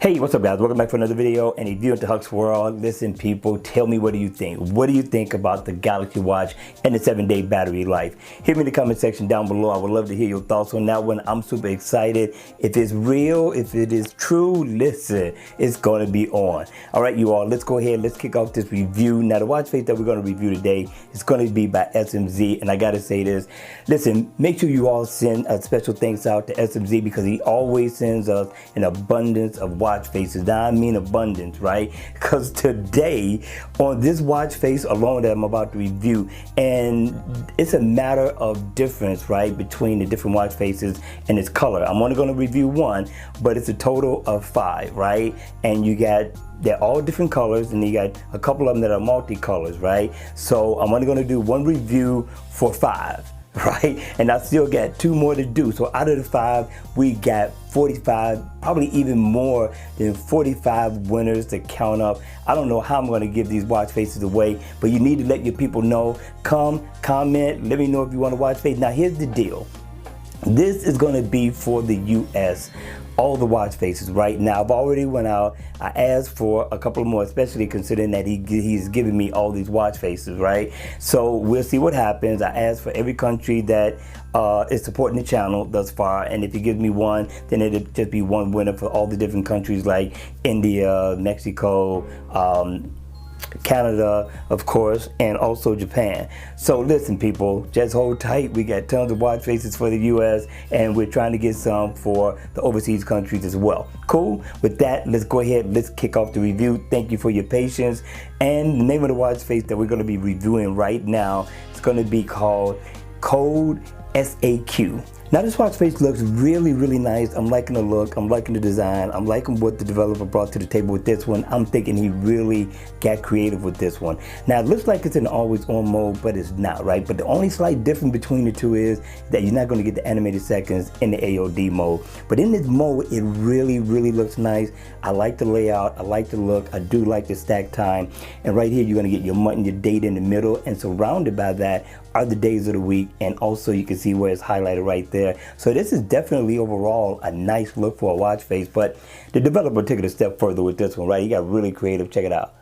Hey, what's up guys? Welcome back for another video and a view into Huck's World. Listen people, tell me, what do you think? What do you think about the Galaxy Watch and the 7-day battery life? Hit me in the comment section down below. I would love to hear your thoughts on that one. I'm super excited. If it's real, if it is true, listen, it's going to be on. All right, you all, let's go ahead. Let's kick off this review. Now, the watch face that we're going to review today is going to be by SMZ. And I got to say this. Listen, make sure you all send a special thanks out to SMZ because he always sends us an abundance of watch faces. Now I mean abundance, right? Because today on this watch face alone that I'm about to review, and it's a matter of difference, right, between the different watch faces and its color. I'm only going to review one, but it's a total of 5, right? And they're all different colors, and you got a couple of them that are multicolors, right? So I'm only going to do one review for 5. Right, and I still got 2 more to do. So out of the 5, we got 45, probably even more than 45 winners to count up. I don't know how I'm going to give these watch faces away, but you need to let your people know. Come, comment, let me know if you want to watch face. Now here's the deal. This is going to be for the US. All the watch faces right now. I've already went out. I asked for a couple more, especially considering that he's giving me all these watch faces, right? So we'll see what happens. I asked for every country that is supporting the channel thus far, and if he gives me one, then it'll just be one winner for all the different countries like India, Mexico, Canada, of course, and also Japan. So listen people, just hold tight. We got tons of watch faces for the US, and we're trying to get some for the overseas countries as well. Cool? With that, let's go ahead, let's kick off the review. Thank you for your patience. And the name of the watch face that we're going to be reviewing right now is going to be called Code SAQ. Now this watch face looks really, really nice. I'm liking the look, I'm liking the design, I'm liking what the developer brought to the table with this one. I'm thinking he really got creative with this one. Now it looks like it's in always on mode, but it's not, right? But the only slight difference between the two is that you're not going to get the animated seconds in the AOD mode. But in this mode, it really, really looks nice. I like the layout, I like the look, I do like the stack time. And right here, you're going to get your month and your date in the middle, and surrounded by that are the days of the week, and also you can see where it's highlighted right there. So this is definitely overall a nice look for a watch face, but the developer took it a step further with this one, right? He got really creative. Check it out.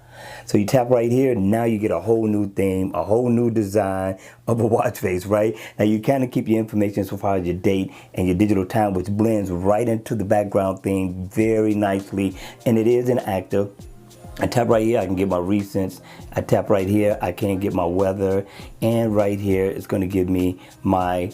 So you tap right here, now you get a whole new theme, a whole new design of a watch face, right? Now you kind of keep your information so far as your date and your digital time, which blends right into the background theme very nicely, and it is inactive. I tap right here, I can get my recents. I tap right here, I can get my weather. And right here, it's going to give me my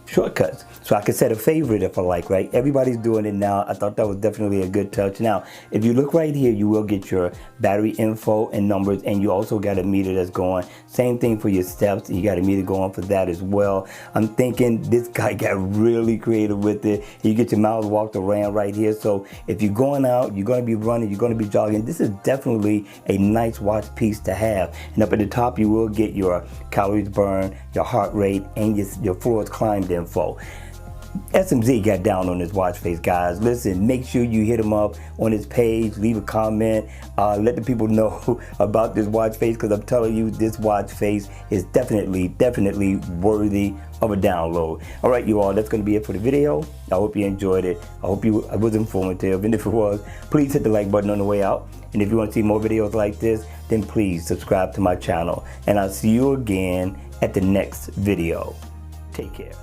shortcuts. So I can set a favorite if I like, right? Everybody's doing it now. I thought that was definitely a good touch. Now, if you look right here, you will get your battery info and numbers, and you also got a meter that's going. Same thing for your steps. You got a meter going for that as well. I'm thinking this guy got really creative with it. You get your miles walked around right here. So if you're going out, you're going to be running, you're going to be jogging, this is definitely a nice watch piece to have. And up at the top, you will get your calories burned, your heart rate, and your floors climbed info. SMZ got down on this watch face, guys. Listen, make sure you hit him up on his page, leave a comment, let the people know about this watch face, because I'm telling you, this watch face is definitely worthy of a download. All right, you all, that's going to be it for the video. I hope you enjoyed it. I hope it was informative, and if it was, please hit the like button on the way out. And if you want to see more videos like this, then please subscribe to my channel, and I'll see you again at the next video. Take care.